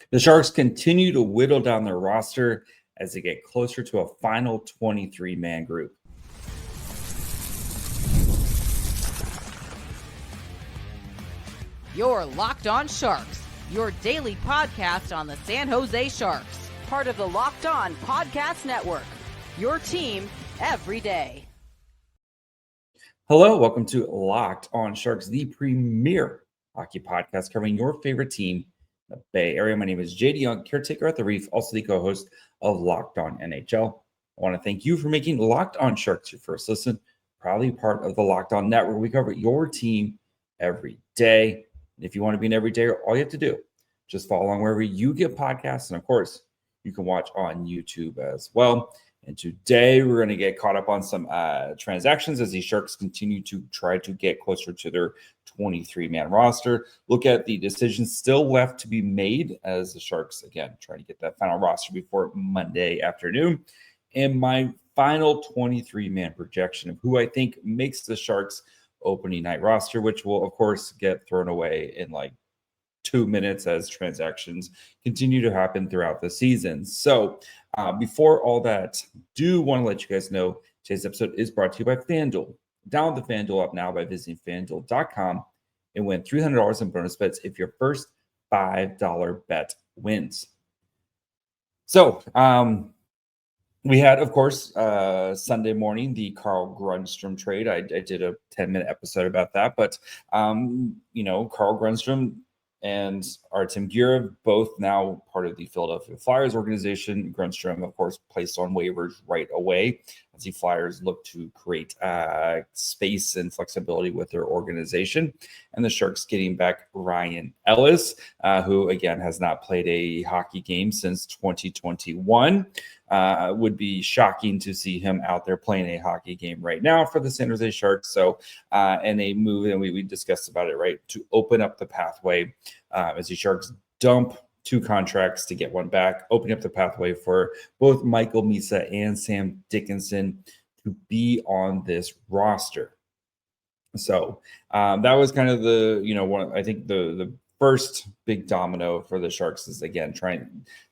The Sharks continue to whittle down their roster as they get closer to a final 23-man group. You're Locked On Sharks, your daily podcast on the San Jose Sharks, part of the Locked On Podcast Network, your team every day. Hello, welcome to Locked On Sharks, the premier hockey podcast covering your favorite team in the Bay Area. My name is JD Young, caretaker at the Reef, also the co-host of Locked On NHL. I want to thank you for making Locked On Sharks your first listen, proudly part of the Locked On Network. We cover your team every day. And if you want to be an everyday, all you have to do, just follow along wherever you get podcasts. And of course, you can watch on YouTube as well. And today we're going to get caught up on some transactions as the Sharks continue to try to get closer to their 23-man roster. Look at the decisions still left to be made as the Sharks, again, try to get that final roster before Monday afternoon. And my final 23-man projection of who I think makes the Sharks opening night roster, which will, of course, get thrown away in like 2 minutes as transactions continue to happen throughout the season. So before all that, do want to let you guys know today's episode is brought to you by FanDuel. Download the FanDuel app now by visiting FanDuel.com and win $300 in bonus bets if your first $5 bet wins. So we had, of course, Sunday morning, the Carl Grundström trade. I did a 10-minute episode about that. But, Carl Grundström and Artem Girav, both now part of the Philadelphia Flyers organization. Grundström, of course, placed on waivers right away as the Flyers look to create space and flexibility with their organization. And the Sharks getting back Ryan Ellis, who, again, has not played a hockey game since 2021. Would be shocking to see him out there playing a hockey game right now for the San Jose Sharks. So, and a move, and we discussed about it, right, to open up the pathway as the Sharks dump 2 contracts to get one back, opening up the pathway for both Michael Misa and Sam Dickinson to be on this roster. So that was kind of the, I think the first big domino for the Sharks is, again,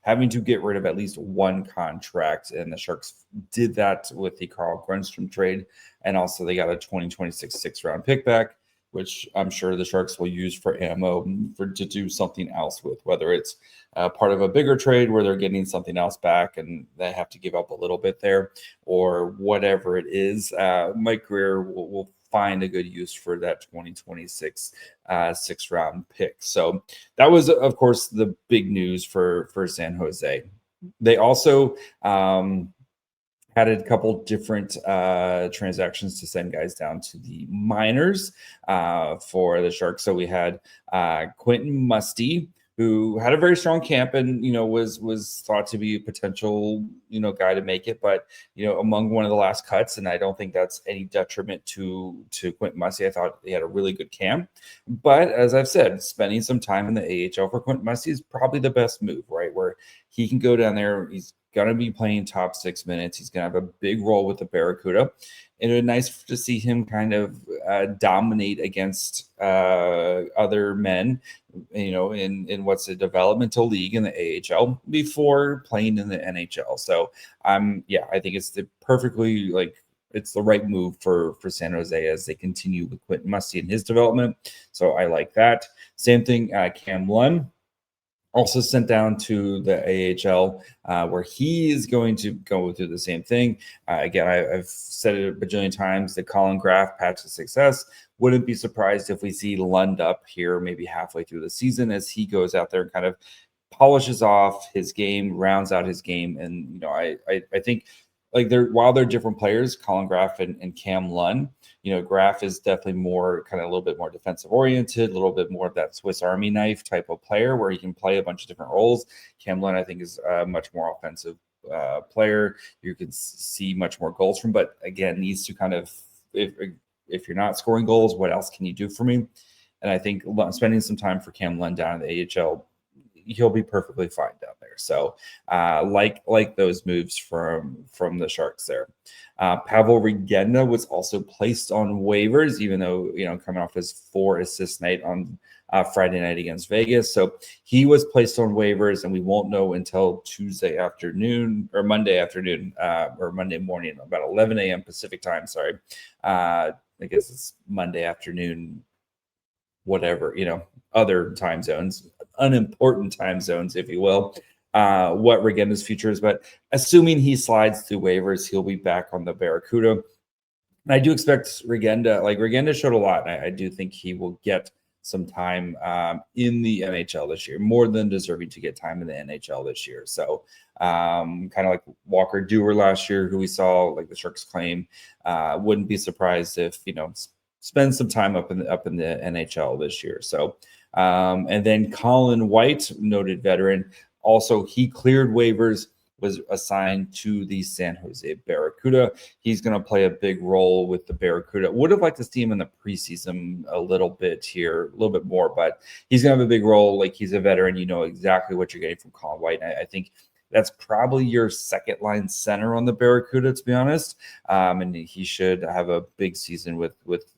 having to get rid of at least one contract. And the Sharks did that with the Carl Grundström trade. And also they got a 2026 6th-round pick back, which I'm sure the Sharks will use for ammo to do something else with, whether it's part of a bigger trade where they're getting something else back and they have to give up a little bit there, or whatever it is. Mike Greer will find a good use for that 2026 6th-round pick. So that was, of course, the big news for San Jose. They also had a couple different transactions to send guys down to the minors for the Sharks. So we had Quentin Musty, who had a very strong camp and, was thought to be a potential, guy to make it, but, among one of the last cuts. And I don't think that's any detriment to Quentin Musty. I thought he had a really good camp. But as I've said, spending some time in the AHL for Quentin Musty is probably the best move, right? Where he can go down there. He's going to be playing top 6 minutes. He's going to have a big role with the Barracuda. And it would be nice to see him kind of dominate against other men, in what's a developmental league in the AHL before playing in the NHL. So I think it's it's the right move for San Jose as they continue with Quentin Musty in his development. So I like that. Same thing, Cam Lund. Also sent down to the AHL, where he is going to go through the same thing. Again, I've said it a bajillion times, the Collin Graf path to success. Wouldn't be surprised if we see Lund up here maybe halfway through the season as he goes out there and kind of polishes off his game, rounds out his game. And, I think while they're different players, Collin Graf and Cam Lund, Graf is definitely more kind of a little bit more defensive oriented, a little bit more of that Swiss Army knife type of player where he can play a bunch of different roles. Cam Lund, I think, is a much more offensive player. You can see much more goals from, but again, needs to kind of, if you're not scoring goals, what else can you do for me? And I think spending some time for Cam Lund down in the AHL, he'll be perfectly fine down there. So like those moves from the Sharks there. Pavel Regenda was also placed on waivers, even though, coming off his 4-assist night on Friday night against Vegas. So he was placed on waivers, and we won't know until Tuesday afternoon or Monday afternoon or Monday morning, about 11 a.m. Pacific time. Sorry. I guess it's Monday afternoon, whatever, other time zones, unimportant time zones, if you will, what Regenda's future is. But assuming he slides through waivers, he'll be back on the Barracuda. And I do expect Regenda showed a lot. And I do think he will get some time in the NHL this year, more than deserving to get time in the NHL this year. So kind of like Walker Dewar last year, who we saw, like the Sharks claim, wouldn't be surprised if, spend some time up in the NHL this year. So, and then Colin White, noted veteran, also he cleared waivers, was assigned to the San Jose Barracuda. He's going to play a big role with the Barracuda. Would have liked to see him in the preseason a little bit more, but he's going to have a big role. Like, he's a veteran. You know exactly what you're getting from Colin White. And I think that's probably your second line center on the Barracuda, to be honest. And he should have a big season with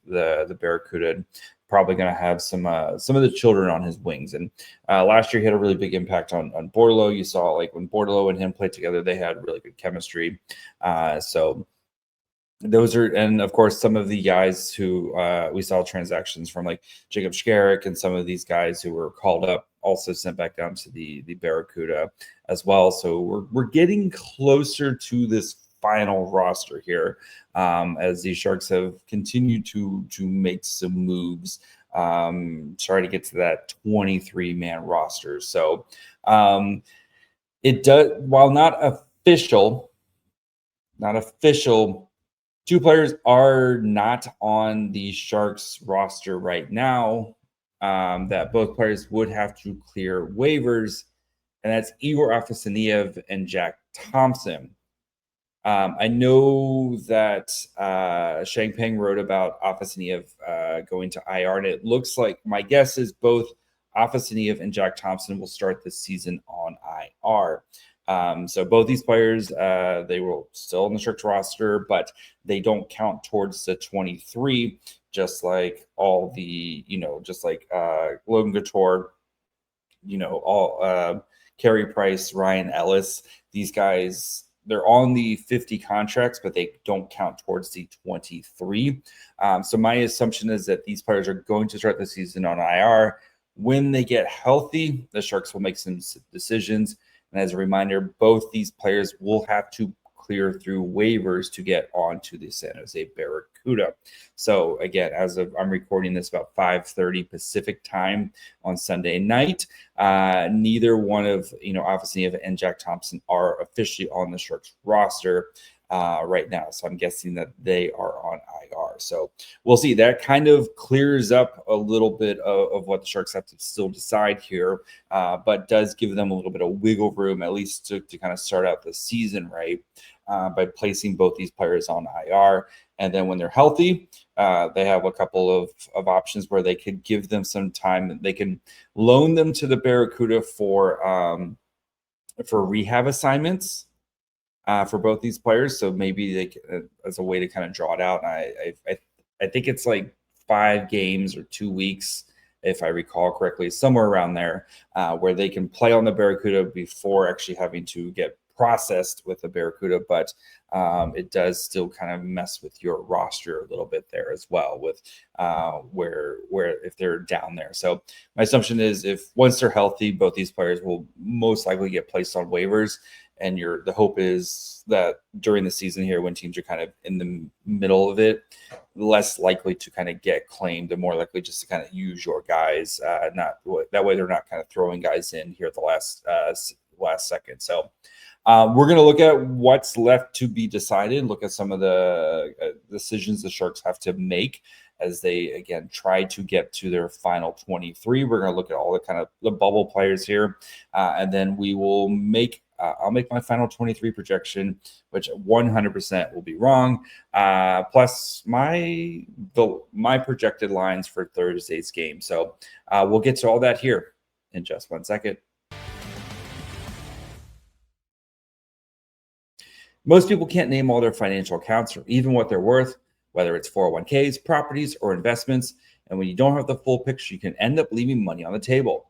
the Barracuda. And probably going to have some of the children on his wings. And last year he had a really big impact on Bordeleau. You saw, like, when Bordeleau and him played together, they had really good chemistry. So those are, and of course, some of the guys who we saw transactions from, like Jacob Skarek and some of these guys who were called up, also sent back down to the Barracuda as well. So we're getting closer to this final roster here, as the Sharks have continued to make some moves, try to get to that 23-man roster. So it does, while not official, two players are not on the Sharks roster right now, that both players would have to clear waivers, and that's Igor Afanasyev and Jack Thompson. I know that Shang Peng wrote about Afanasyev going to IR, and it looks like, my guess is both Afanasyev and Jack Thompson will start the season on IR. So both these players, they will still on the Sharks roster, but they don't count towards the 23, just like all the, just like Logan Couture, all Carey Price, Ryan Ellis, these guys, they're on the 50 contracts, but they don't count towards the 23. So my assumption is that these players are going to start the season on IR. When they get healthy, the Sharks will make some decisions. And as a reminder, both these players will have to clear through waivers to get onto the San Jose Barracuda. So again, as of I'm recording this about 5:30 Pacific time on Sunday night, neither one of Afanasyev and Jack Thompson are officially on the Sharks roster right now. So I'm guessing that they are on IR. So we'll see. That kind of clears up a little bit of what the Sharks have to still decide here, but does give them a little bit of wiggle room, at least to kind of start out the season right, by placing both these players on IR. And then when they're healthy, they have a couple of options where they could give them some time. They can loan them to the Barracuda for rehab assignments for both these players. So maybe they can, as a way to kind of draw it out. And I think it's like 5 games or 2 weeks, if I recall correctly, somewhere around there, where they can play on the Barracuda before actually having to get processed with the Barracuda. But it does still kind of mess with your roster a little bit there as well, with where if they're down there. So my assumption is, if once they're healthy, both these players will most likely get placed on waivers. And the hope is that during the season here, when teams are kind of in the middle of it, less likely to kind of get claimed and more likely just to kind of use your guys. Not that way, they're not kind of throwing guys in here at the last second. So we're going to look at what's left to be decided, look at some of the decisions the Sharks have to make as they, again, try to get to their final 23. We're going to look at all the kind of the bubble players here, and then we will make I'll make my final 23 projection, which 100% will be wrong, plus my projected lines for Thursday's game. So we'll get to all that here in just 1 second. Most people can't name all their financial accounts or even what they're worth, whether it's 401ks, properties, or investments. And when you don't have the full picture, you can end up leaving money on the table.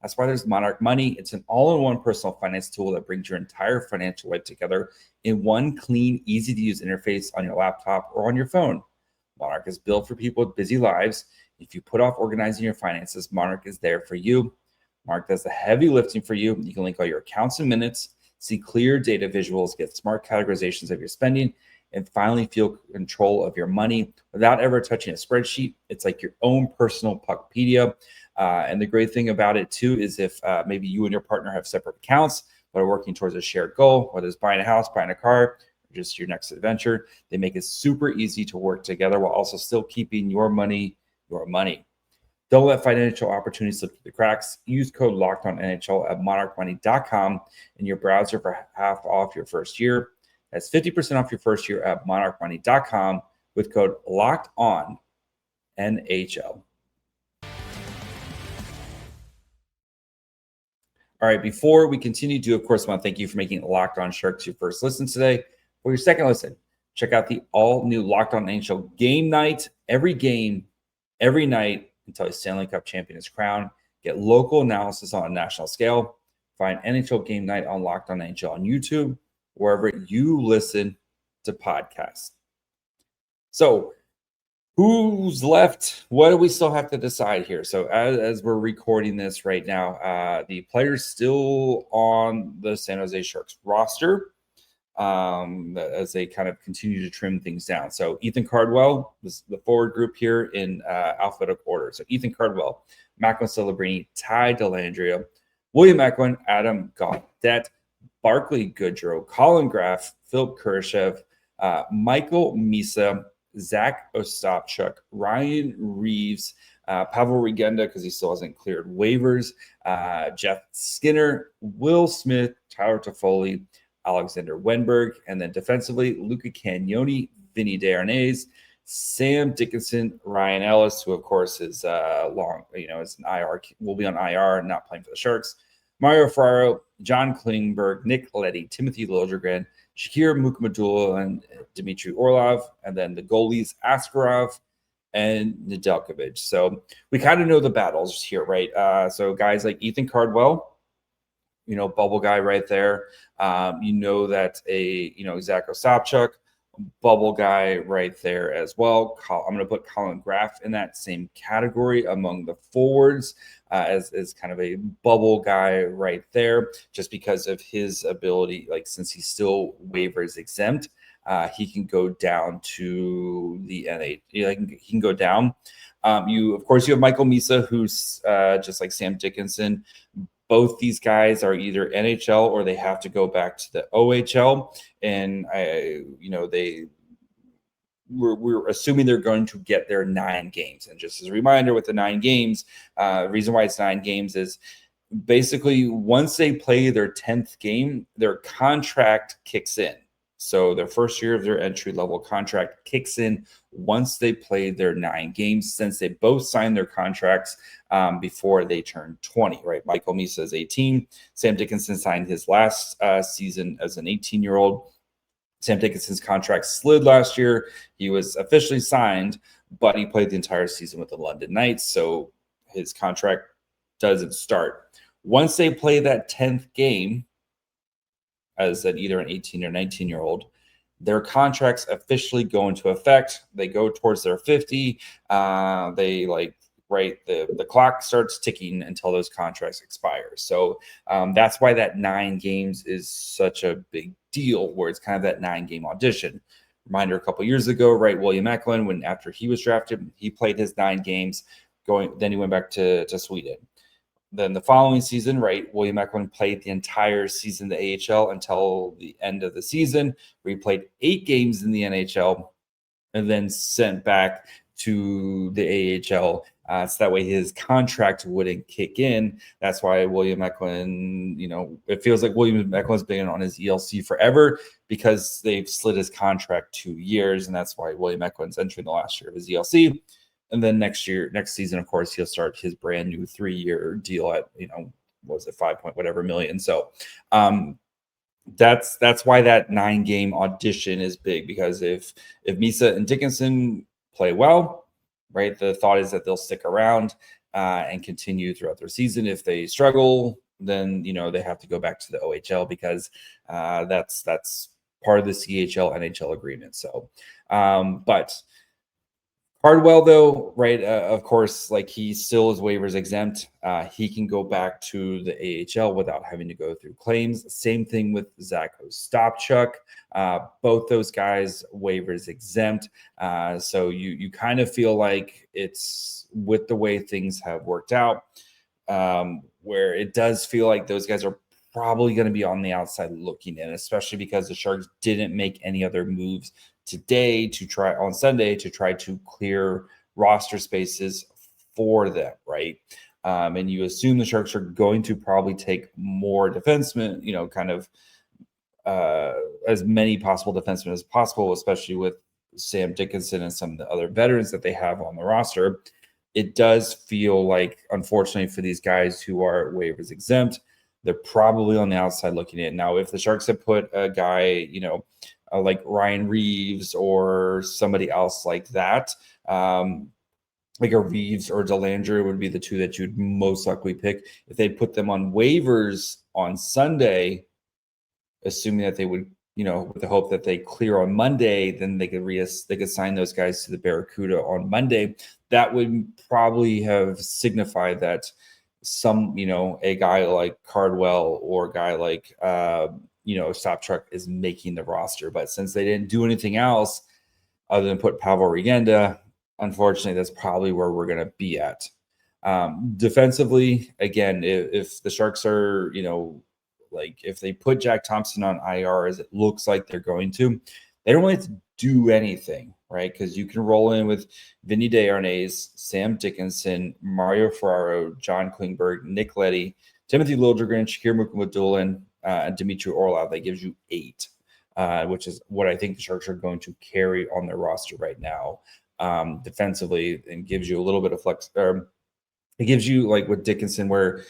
That's why there's Monarch Money. It's an all-in-one personal finance tool that brings your entire financial life together in one clean, easy-to-use interface on your laptop or on your phone. Monarch is built for people with busy lives. If you put off organizing your finances, Monarch is there for you. Monarch does the heavy lifting for you. You can link all your accounts in minutes, see clear data visuals, get smart categorizations of your spending, and finally feel control of your money without ever touching a spreadsheet. It's like your own personal Puckpedia. And the great thing about it too is if maybe you and your partner have separate accounts but are working towards a shared goal, whether it's buying a house, buying a car, or just your next adventure, they make it super easy to work together while also still keeping your money your money. Don't let financial opportunities slip through the cracks. Use code LOCKEDONNHL at monarchmoney.com in your browser for half off your first year. That's 50% off your first year at monarchmoney.com with code LOCKEDONNHL. All right, before we continue, do of course want to thank you for making Locked On Sharks your first listen today. For your second listen, check out the all-new Locked On NHL game night. Every game, every night until a Stanley Cup champion is crowned. Get local analysis on a national scale. Find NHL Game Night on Locked On NHL on YouTube, wherever you listen to podcasts. So, who's left? What do we still have to decide here? So as we're recording this right now, the players still on the San Jose Sharks roster as they kind of continue to trim things down. So Ethan Cardwell was the forward group here in alphabetical order. So Ethan Cardwell, Macklin, Celebrini, Ty Dellandria, William Eklund, Adam Gaudette, Barclay Goodrow, Collin Graf, Philip Kurashev, Michael Misa, Zach Ostapchuk, Ryan Reeves, Pavel Regenda, because he still hasn't cleared waivers, Jeff Skinner, Will Smith, Tyler Toffoli, Alexander Wenberg, and then defensively, Luca Cagnoni, Vinny Darnaz, Sam Dickinson, Ryan Ellis, who of course is is an IR, will be on IR, not playing for the Sharks, Mario Ferraro, John Klingberg, Nick Leddy, Timothy Liljegren, Shakir Mukhamadulla, and Dmitry Orlov, and then the goalies Askarov and Nedeljkovic. So we kind of know the battles here, right? So guys like Ethan Cardwell, bubble guy right there. That Zach Ostapchuk, bubble guy right there as well. I'm going to put Collin Graf in that same category among the forwards as kind of a bubble guy right there, just because of his ability, since he's still waivers exempt, he can go down to the NA. He can go down. You have Michael Misa, who's just like Sam Dickinson. Both these guys are either NHL or they have to go back to the OHL, and we're assuming they're going to get their 9 games. And just as a reminder, with the 9 games, the reason why it's 9 games is basically once they play their 10th game, their contract kicks in. So their first year of their entry-level contract kicks in once they play their 9 games, since they both signed their contracts before they turn 20, right? Michael Misa is 18. Sam Dickinson signed his last season as an 18-year-old. Sam Dickinson's contract slid last year. He was officially signed, but he played the entire season with the London Knights, so his contract doesn't start. Once they play that 10th game, as either an 18 or 19-year-old, their contracts officially go into effect. They go towards their 50. The clock starts ticking until those contracts expire. So that's why that 9 games is such a big deal, where it's kind of that 9-game audition. Reminder, a couple years ago, right? William Eklund, after he was drafted, he played his 9 games. Then he went back to Sweden. Then the following season, right, William Eklund played the entire season in the AHL until the end of the season, where he played 8 games in the NHL and then sent back to the AHL. So that way his contract wouldn't kick in. That's why William Eklund, it feels like William Eklund's been on his ELC forever, because they've slid his contract 2 years. And that's why William Eklund's entering the last year of his ELC. And then next season, of course, he'll start his brand new 3-year deal at, was it 5 point whatever million. So that's why that 9-game audition is big, because if Misa and Dickinson play well, right? The thought is that they'll stick around and continue throughout their season. If they struggle, then they have to go back to the OHL because that's part of the CHL NHL agreement. So, but Cardwell, though, right? Of course, like he still is waivers exempt. He can go back to the AHL without having to go through claims. Same thing with Zach Ostapchuk. Both those guys waivers exempt. So you kind of feel like it's with the way things have worked out, where it does feel like those guys are probably going to be on the outside looking in, especially because the Sharks didn't make any other moves today on Sunday to try to clear roster spaces for them, right? And you assume the Sharks are going to probably take more defensemen, kind of as many possible defensemen as possible, especially with Sam Dickinson and some of the other veterans that they have on the roster. It does feel like, unfortunately for these guys who are waivers exempt, they're probably on the outside looking in. Now, if the Sharks had put a guy, like Ryan Reeves or somebody else like that, like a Reeves or Dellandria would be the two that you'd most likely pick. If they put them on waivers on Sunday, assuming that they would, with the hope that they clear on Monday, then they could sign those guys to the Barracuda on Monday. That would probably have signified that a guy like Cardwell or a guy like Ostapchuk is making the roster. But since they didn't do anything else other than put Pavel Regenda, unfortunately, that's probably where we're going to be at. Defensively, again, if the Sharks are, if they put Jack Thompson on IR, as it looks like they're going to, they don't really have to do anything, right? Because you can roll in with Vinny Desharnais, Sam Dickinson, Mario Ferraro, John Klingberg, Nick Leddy, Timothy Liljegren, Shakir Mukhamadullin, and Dmitry Orlov. That gives you 8, which is what I think the Sharks are going to carry on their roster right now defensively, and gives you a little bit of flex. It gives you, like with Dickinson, where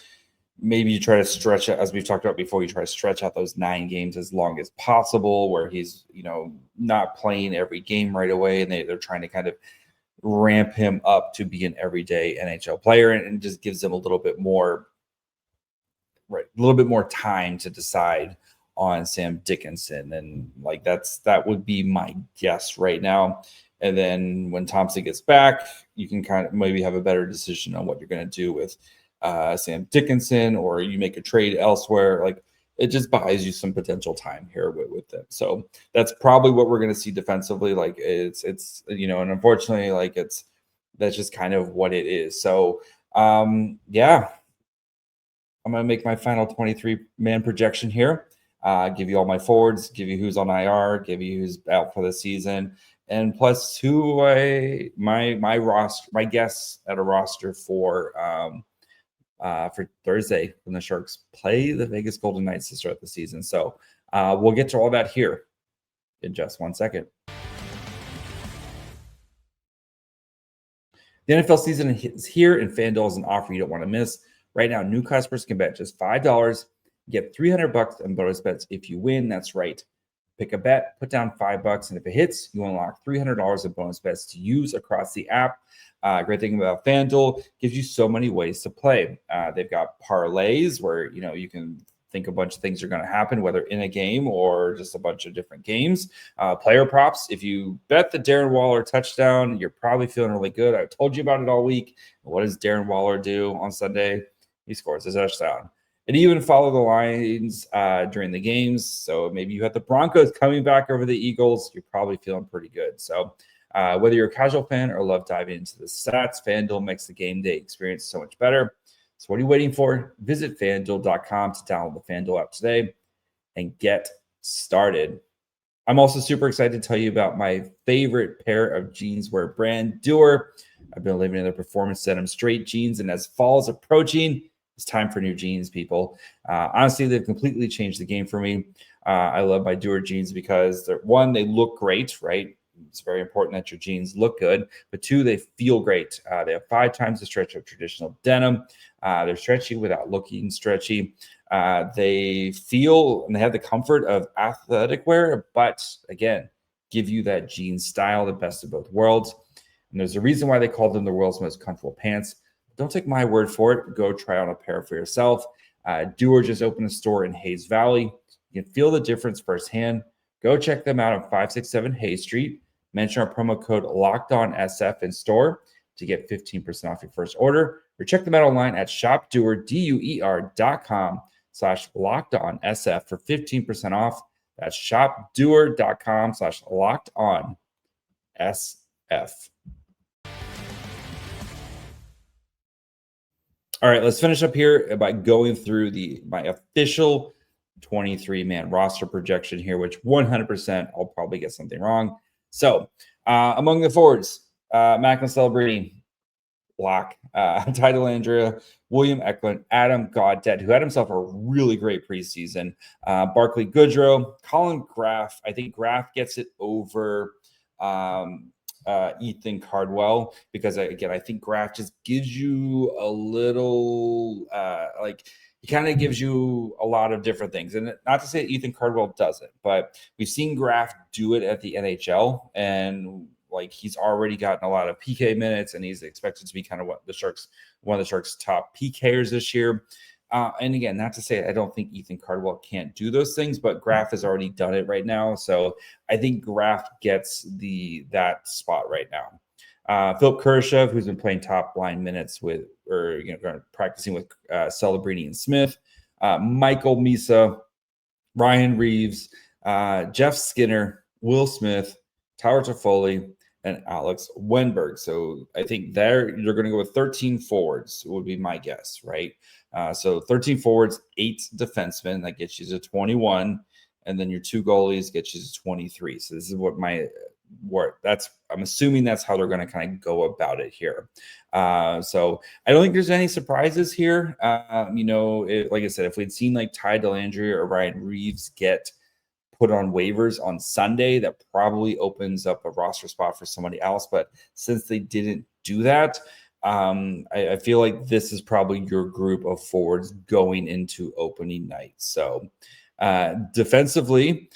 maybe you try to stretch it, as we've talked about before, you try to stretch out those 9 games as long as possible, where he's, not playing every game right away. And they're trying to kind of ramp him up to be an everyday NHL player, and just gives them a little bit more time to decide on Sam Dickinson. And that would be my guess right now. And then when Thompson gets back, you can kind of maybe have a better decision on what you're going to do with Sam Dickinson, or you make a trade elsewhere. Like, it just buys you some potential time here with them. So that's probably what we're going to see defensively. Like it's and unfortunately, that's just kind of what it is. So yeah, I'm going to make my final 23-man projection here. Give you all my forwards, give you who's on IR, give you who's out for the season, and plus my roster, my guess at a roster for Thursday when the Sharks play the Vegas Golden Knights to start the season. So we'll get to all that here in just one second. The NFL season is here, and FanDuel is an offer you don't want to miss. Right now, new customers can bet just $5, get $300 in bonus bets if you win. That's right. Pick a bet, put down $5, and if it hits, you unlock $300 in bonus bets to use across the app. Great thing about FanDuel, gives you so many ways to play. They've got parlays where you can think a bunch of things are going to happen, whether in a game or just a bunch of different games. Player props. If you bet the Darren Waller touchdown, you're probably feeling really good. I've told you about it all week. What does Darren Waller do on Sunday? He scores a touchdown. And even follow the lines during the games. So maybe you have the Broncos coming back over the Eagles. You're probably feeling pretty good. So whether you're a casual fan or love diving into the stats, FanDuel makes the game day experience so much better. So what are you waiting for? Visit FanDuel.com to download the FanDuel app today and get started. I'm also super excited to tell you about my favorite pair of jeanswear brand, Doer. I've been living in their performance denim straight jeans, and as fall is approaching, it's time for new jeans, people. Honestly, they've completely changed the game for me. I love my Doer jeans because they look great, right? It's very important that your jeans look good, but 2, they feel great. They have 5 times the stretch of traditional denim. They're stretchy without looking stretchy. They feel and they have the comfort of athletic wear, but again, give you that jean style, the best of both worlds. And there's a reason why they call them the world's most comfortable pants. Don't take my word for it. Go try on a pair for yourself. Duer just opened a store in Hayes Valley. You can feel the difference firsthand. Go check them out on 567 Hayes Street. Mention our promo code LOCKEDONSF in store to get 15% off your first order. Or check them out online at shopduer.com/LockedOnSF for 15% off. That's shopduer.com/LockedOnSF. All right, let's finish up here by going through my official 23-man roster projection here, which 100% I'll probably get something wrong. So among the forwards, Macklin, Celebrini, lock. Dellandria, William Eklund, Adam Gaudette, who had himself a really great preseason. Barclay Goodrow, Collin, Graf. I think Graf gets it over Ethan Cardwell because, again, I think Graf just gives you a little he kind of gives you a lot of different things. And not to say Ethan Cardwell doesn't, but we've seen Graf do it at the NHL, and he's already gotten a lot of PK minutes, and he's expected to be kind of one of the Sharks' top PKers this year. And again, not to say I don't think Ethan Cardwell can't do those things, but Graf has already done it right now. So I think Graf gets that spot right now. Philip Kurashev, who's been playing top line minutes practicing with Celebrini and Smith. Michael Misa, Ryan Reeves, Jeff Skinner, Will Smith, Tyler Toffoli, and Alex Wenberg. So I think you're going to go with 13 forwards would be my guess, right? So 13 forwards, 8 defensemen, that gets you to 21, and then your 2 goalies get you to 23. So this is I'm assuming that's how they're going to kind of go about it here. So I don't think there's any surprises here. Like I said, if we'd seen Ty Dellandria or Ryan Reeves get put on waivers on Sunday, that probably opens up a roster spot for somebody else. But since they didn't do that, I feel like this is probably your group of forwards going into opening night. So defensively,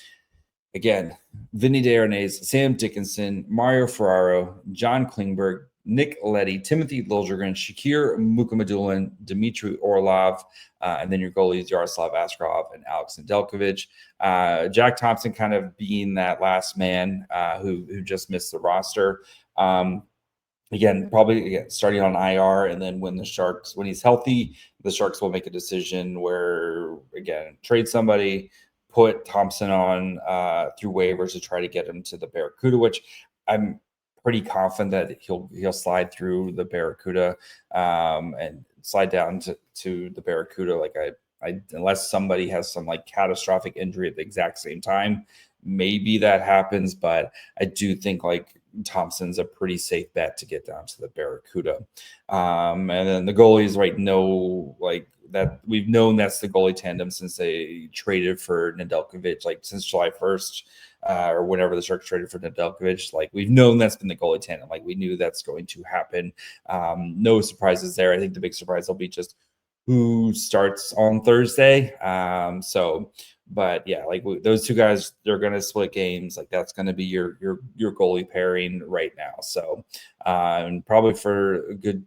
again, Vinny Desharnais, Sam Dickinson, Mario Ferraro, John Klingberg, Nick Leddy, Timothy Liljegren, Shakir Mukhamadullin, Dmitry Orlov, and then your goalies Yaroslav Askarov and Alex Nedeljkovic. Jack Thompson kind of being that last man who just missed the roster. Probably starting on IR, and then when he's healthy, the Sharks will make a decision where, again, trade somebody, put Thompson on through waivers to try to get him to the Barracuda, which I'm pretty confident that he'll slide through the Barracuda and slide down to the Barracuda. Unless somebody has some catastrophic injury at the exact same time, maybe that happens. But I do think Thompson's a pretty safe bet to get down to the Barracuda. And then the goalies that we've known that's the goalie tandem since they traded for Nedeljkovic, since July 1st or whenever the Sharks traded for Nedeljkovic. We've known that's been the goalie tandem. We knew that's going to happen. No surprises there. I think the big surprise will be just who starts on Thursday. But yeah, those two guys, they're going to split games. That's going to be your goalie pairing right now. So, and probably for a good,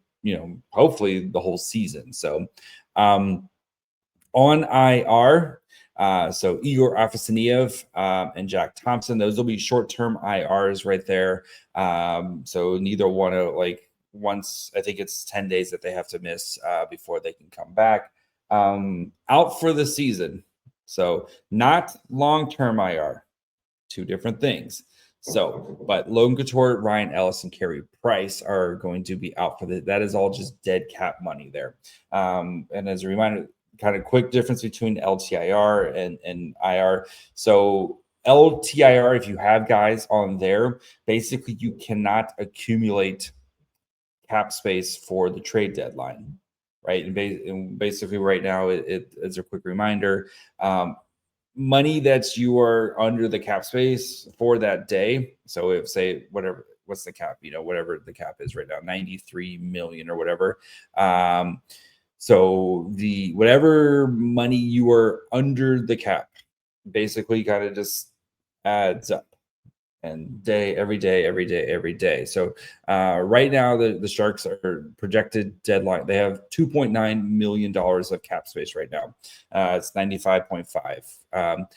hopefully the whole season. So, on IR, so Igor Afanasyev and Jack Thompson, those will be short-term IRs right there. So neither one of once, I think it's 10 days that they have to miss before they can come back. Out for the season. So not long-term IR, 2 different things. So, but Logan Couture, Ryan Ellis, and Carey Price are going to be out for that is all just dead cap money there. And as a reminder, kind of quick difference between LTIR and IR. So LTIR, if you have guys on there, basically you cannot accumulate cap space for the trade deadline, right? And basically right now, it's a quick reminder, money that you are under the cap space for that day. So if what's the cap, whatever the cap is right now, 93 million or whatever. So whatever money you are under the cap basically kind of just adds up. and every day. So right now, the Sharks are projected deadline. They have $2.9 million of cap space right now. It's 95.5.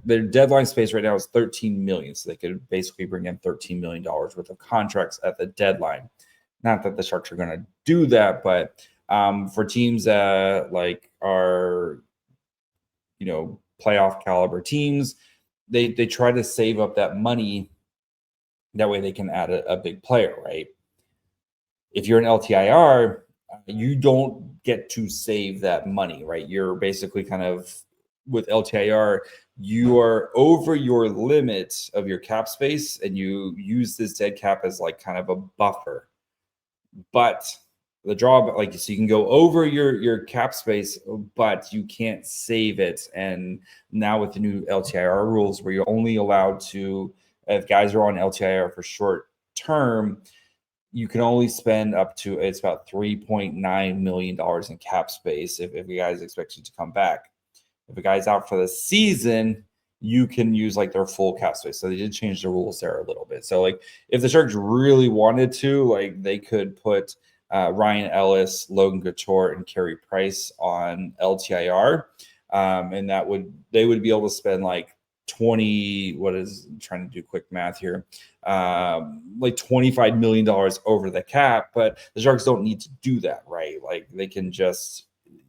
Their deadline space right now is 13 million. So they could basically bring in $13 million worth of contracts at the deadline. Not that the Sharks are going to do that, but for teams that like are, playoff caliber teams, they try to save up that money. That way they can add a big player, right? If you're an LTIR, you don't get to save that money, right? You're basically kind of, with LTIR, you are over your limit of your cap space, and you use this dead cap as like kind of a buffer. But the drawback, like, so you can go over your cap space, but you can't save it. And now with the new LTIR rules, where you're only allowed to, if guys are on LTIR for short term, you can only spend up to, it's about $3.9 million in cap space if a guy's expected to come back. If a guy's out for the season, you can use like their full cap space. So they did change the rules there a little bit. So like if the Sharks really wanted to, like they could put Ryan Ellis, Logan Couture, and Carey Price on LTIR. And they would be able to spend like trying to do quick math here, like $25 million over the cap. But the Sharks don't need to do that, right? Like they can just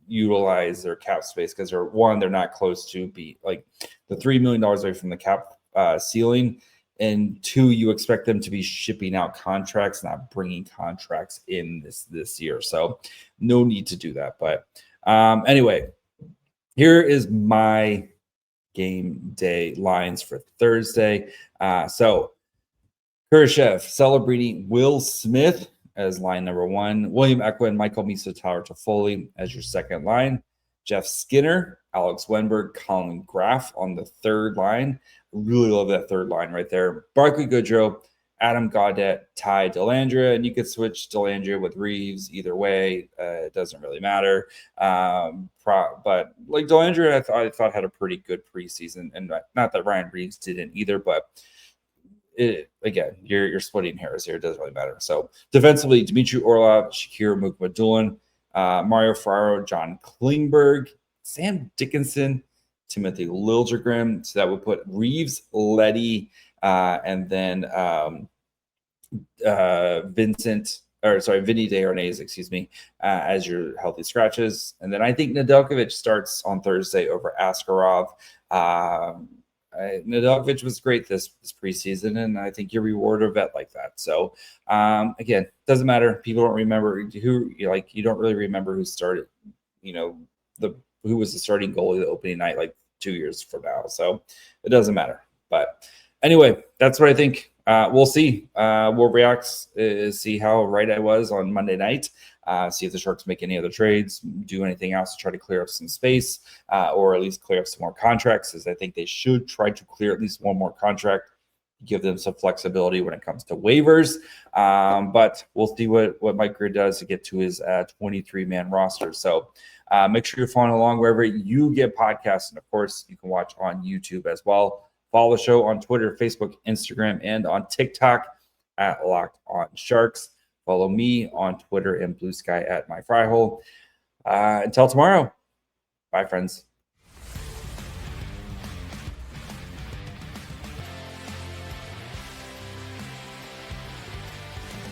utilize their cap space because they're not close to be like the $3 million away from the cap ceiling, and two, you expect them to be shipping out contracts, not bringing contracts in this year. So no need to do that. But anyway, here is my game day lines for Thursday. So Kurashev, Celebrini, Will Smith as line number one, William Eklund, Michael Misa, Tyler Toffoli as your second line, Jeff Skinner, Alex Wenberg, Collin Graf on the third line. Really love that third line right there. Barkley Goodrow, Adam Gaudette, Ty Dellandria, and you could switch Dellandria with Reeves either way. It doesn't really matter. But like Dellandria, I thought had a pretty good preseason, and not that Ryan Reeves didn't either, but again, you're splitting hairs here. It doesn't really matter. So defensively, Dmitry Orlov, Shakir Mukhamadullin, Mario Ferraro, John Klingberg, Sam Dickinson, Timothy Liljegren. So that would put Reeves, Leddy, and then Vinny Desharnais, as your healthy scratches. And then I think Nedeljkovic starts on Thursday over Askarov. Nedeljkovic was great this preseason, and I think you reward a vet like that. So again, doesn't matter. People don't remember who, you don't really remember who started, who was the starting goalie the opening night like 2 years from now. So it doesn't matter. But anyway, that's what I think. We'll see. We'll react, see how right I was on Monday night. See if the Sharks make any other trades, do anything else to try to clear up some space, or at least clear up some more contracts, as I think they should try to clear at least one more contract, give them some flexibility when it comes to waivers. But we'll see what Mike Grier does to get to his 23-man roster. So make sure you're following along wherever you get podcasts. And, of course, you can watch on YouTube as well. Follow the show on Twitter, Facebook, Instagram, and on TikTok at Locked On Sharks. Follow me on Twitter and Blue Sky at MyFryhole. Until tomorrow, bye, friends.